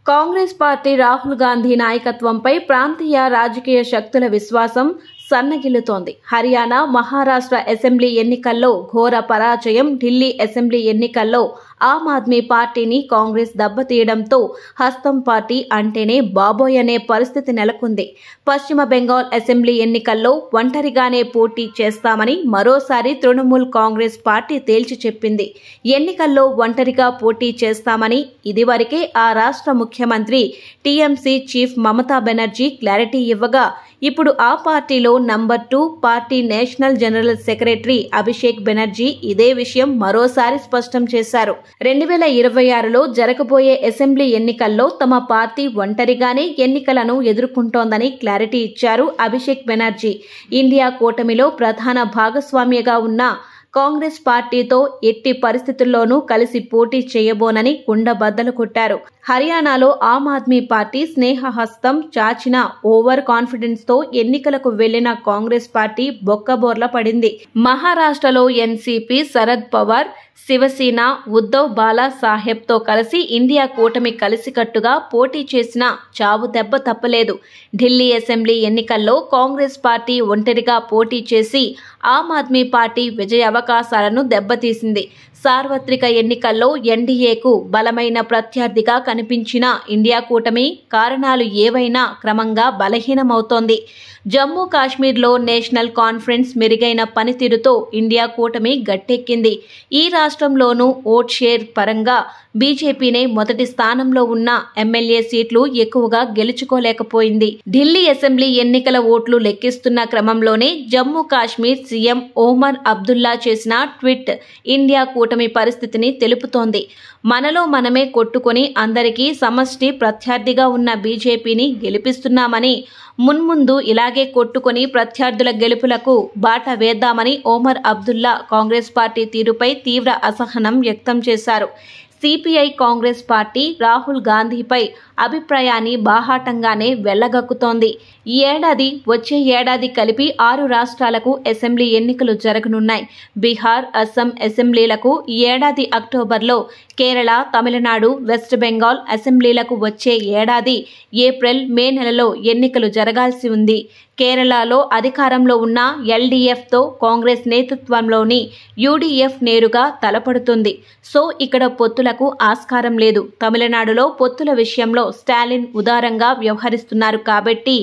Congress party Rahul Gandhi నాయకత్వంపై ప్రాంతీయ రాజకీయ శక్తుల విశ్వాసం సన్నగిల్లుతోంది. హర్యానా, మహారాష్ట్ర అసెంబ్లీ ఎన్నికల్లో ఘోర పరాజయం, ఢిల్లీ అసెంబ్లీ ఎన్నికల్లో ఆమ్ ఆద్మీ పార్టీని కాంగ్రెస్ దెబ్బతీయడంతో హస్తం పార్టీ అంటేనే బాబోయ్ అనే పరిస్థితి నెలకొంది. పశ్చిమ బెంగాల్ అసెంబ్లీ ఎన్నికల్లో ఒంటరిగానే పోటీ చేస్తామని మరోసారి తృణమూల్ కాంగ్రెస్ పార్టీ తేల్చి చెప్పింది. ఎన్నికల్లో ఒంటరిగా పోటీ చేస్తామని ఇదివరకే ఆ రాష్ట్ర ముఖ్యమంత్రి TMC chief Mamata Banerjee clarity ఇవ్వగా, ఇప్పుడు ఆ పార్టీలో number 2 party national general secretary Abhishek Banerjee ఇదే విషయం మరోసారి స్పష్టం చేశారు. 2026లో జరగబోయే అసెంబ్లీ ఎన్నికల్లో తమ పార్టీ ఒంటరిగానే ఎన్నికలను ఎదుర్కొంటోందని క్లారిటీ ఇచ్చారు అభిషేక్ బెనర్జీ. ఇండియా కూటమిలో ప్రధాన భాగస్వామిగా ఉన్న కాంగ్రెస్ పార్టీతో ఎట్టి పరిస్థితుల్లోనూ కలిసి పోటీ చేయబోనని కుండబద్దలు కొట్టారు. హర్యానాలో Aam Aadmi party స్నేహహస్తం చాచిన over confidence తో ఎన్నికలకు వెళ్లిన కాంగ్రెస్ పార్టీ బొక్కబోర్ల పడింది. మహారాష్ట్రలో ఎన్సీపీ శరద్ పవార్, శివసేన ఉద్ధవ్ బాలా సాహెబ్ తో కలిసి ఇండియా కూటమి కలిసికట్టుగా పోటీ చేసినా చావు దెబ్బ తప్పలేదు. ఢిల్లీ అసెంబ్లీ ఎన్నికల్లో కాంగ్రెస్ పార్టీ ఒంటరిగా పోటీ చేసి ఆమ్ ఆద్మీ పార్టీ విజయ అవకాశాలను దెబ్బతీసింది. సార్వత్రిక ఎన్నికల్లో ఎన్డీఏకు బలమైన ప్రత్యర్థిగా కనిపించిన ఇండియా కూటమి కారణాలు ఏవైనా క్రమంగా బలహీనమవుతోంది. జమ్మూ కాశ్మీర్లో నేషనల్ కాన్ఫరెన్స్ మెరుగైన పనితీరుతో ఇండియా కూటమి గట్టెక్కింది. ఈ రాష్ట్రంలోనూ ఓట్ షేర్ పరంగా బీజేపీనే మొదటి స్థానంలో ఉన్న ఎమ్మెల్యే సీట్లు ఎక్కువగా గెలుచుకోలేకపోయింది. ఢిల్లీ అసెంబ్లీ ఎన్నికల ఓట్లు లెక్కిస్తున్న క్రమంలోనే జమ్మూ కాశ్మీర్ సీఎం ఒమర్ అబ్దుల్లా చేసిన ట్వీట్ ఇండియా కూటమి పరిస్థితిని తెలుపుతోంది. మనలో మనమే కొట్టుకొని అందరికీ సమష్టి ప్రత్యర్థిగా ఉన్న బీజేపీని గెలిపిస్తున్నామని, మున్ముందు ఇలాగే కొట్టుకొని ప్రత్యర్థుల గెలుపులకు బాట వేద్దామని ఒమర్ అబ్దుల్లా కాంగ్రెస్ పార్టీ తీరుపై తీవ్ర అసహనం వ్యక్తం చేశారు. సిపిఐ కాంగ్రెస్ పార్టీ రాహుల్ గాంధీపై అభిప్రాయాన్ని బాహాటంగానే వెళ్లగక్కుతోంది. ఈ ఏడాది, వచ్చే ఏడాది కలిపి 6 రాష్ట్రాలకు అసెంబ్లీ ఎన్నికలు జరగనున్నాయి. బీహార్, అస్సాం అసెంబ్లీలకు ఈ ఏడాది అక్టోబర్లో, కేరళ, తమిళనాడు, వెస్ట్ బెంగాల్ అసెంబ్లీలకు వచ్చే ఏడాది ఏప్రిల్, మే నెలలో ఎన్నికలు జరగాల్సి ఉంది. కేరళలో అధికారంలో ఉన్న ఎల్డీఎఫ్తో కాంగ్రెస్ నేతృత్వంలోని యూడీఎఫ్ నేరుగా తలపడుతుంది. సో ఇక్కడ పొత్తులకు ఆస్కారం లేదు. తమిళనాడులో పొత్తుల విషయంలో స్టాలిన్ ఉదారంగా వ్యవహరిస్తున్నారు కాబట్టి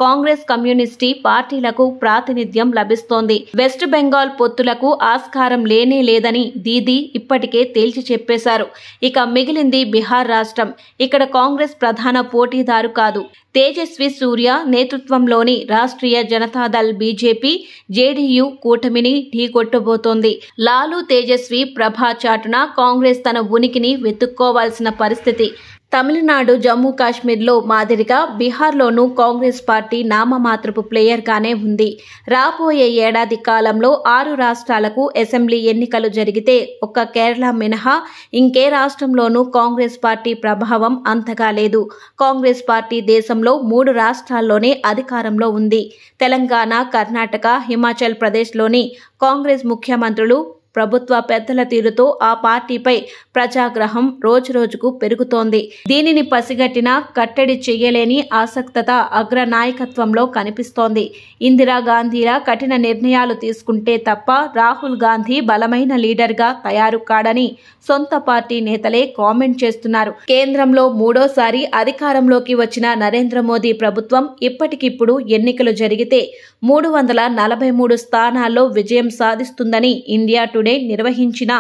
కాంగ్రెస్, కమ్యూనిస్టు పార్టీలకు ప్రాతినిధ్యం లభిస్తోంది. వెస్ట్ బెంగాల్ పొత్తులకు ఆస్కారం లేనే లేదని దీదీ ఇప్పటికే తేల్చి చెప్పేశారు. ఇక మిగిలింది బీహార్ రాష్ట్రం. ఇక్కడ కాంగ్రెస్ ప్రధాన పోటీదారు కాదు. తేజస్వి సూర్య నేతృత్వంలోని రాష్ట్రీయ జనతాదళ్ బీజేపీ, జేడీయూ కూటమిని ఢీకొట్టబోతోంది. లాలూ, తేజస్వి ప్రభ చాటున కాంగ్రెస్ తన ఉనికిని వెతుక్కోవాల్సిన పరిస్థితి. తమిళనాడు, జమ్మూ కాశ్మీర్లో మాదిరిగా బీహార్లోనూ కాంగ్రెస్ పార్టీ నామమాత్రపు ప్లేయర్గానే ఉంది. రాబోయే ఏడాది కాలంలో 6 రాష్ట్రాలకు అసెంబ్లీ ఎన్నికలు జరిగితే ఒక్క కేరళ మినహా ఇంకే రాష్ట్రంలోనూ కాంగ్రెస్ పార్టీ ప్రభావం అంతగా లేదు. కాంగ్రెస్ పార్టీ దేశంలో 3 రాష్ట్రాల్లోనే అధికారంలో ఉంది. తెలంగాణ, కర్ణాటక, హిమాచల్ ప్రదేశ్లోని కాంగ్రెస్ ముఖ్యమంత్రులు, ప్రభుత్వ పెద్దల తీరుతో ఆ పార్టీపై ప్రజాగ్రహం రోజురోజుకు పెరుగుతోంది. దీనిని పసిగట్టినా కట్టడి చేయలేని ఆసక్తత అగ్ర నాయకత్వంలో కనిపిస్తోంది. ఇందిరాగాంధీలా కఠిన నిర్ణయాలు తీసుకుంటే తప్ప రాహుల్ గాంధీ బలమైన లీడర్గా తయారు కాడని సొంత పార్టీ నేతలే కామెంట్ చేస్తున్నారు. కేంద్రంలో 3వ అధికారంలోకి వచ్చిన నరేంద్ర మోదీ ప్రభుత్వం ఇప్పటికిప్పుడు ఎన్నికలు జరిగితే 343 స్థానాల్లో విజయం సాధిస్తుందని ఇండియా టుడే నిర్వహించిన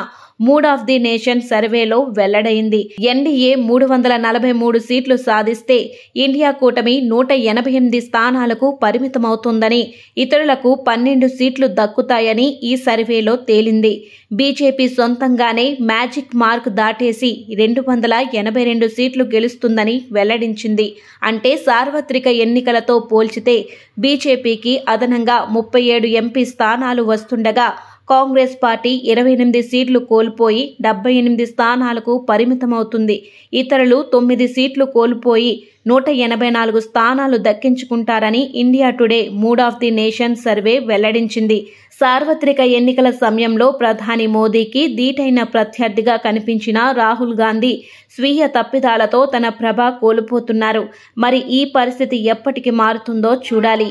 మూడ్ ఆఫ్ ది నేషన్ సర్వేలో వెల్లడైంది. ఎన్డీఏ 343 సీట్లు సాధిస్తే ఇండియా కూటమి 188 స్థానాలకు పరిమితమవుతుందని, ఇతరులకు 12 సీట్లు దక్కుతాయని ఈ సర్వేలో తేలింది. బీజేపీ సొంతంగానే మ్యాజిక్ మార్క్ దాటేసి 282 సీట్లు గెలుస్తుందని వెల్లడించింది. అంటే సార్వత్రిక ఎన్నికలతో పోల్చితే బీజేపీకి అదనంగా 37 ఎంపీ స్థానాలు వస్తుండగా కాంగ్రెస్ పార్టీ 28 సీట్లు కోల్పోయి 78 స్థానాలకు పరిమితమవుతుంది. ఇతరులు 9 సీట్లు కోల్పోయి 184 స్థానాలు దక్కించుకుంటారని India Today mood of the nation survey వెల్లడించింది. సార్వత్రిక ఎన్నికల సమయంలో ప్రధాని మోదీకి ధీటైన ప్రత్యర్థిగా కనిపించిన రాహుల్ గాంధీ స్వీయ తప్పిదాలతో తన ప్రభ కోల్పోతున్నారు. మరి ఈ పరిస్థితి ఎప్పటికి మారుతుందో చూడాలి.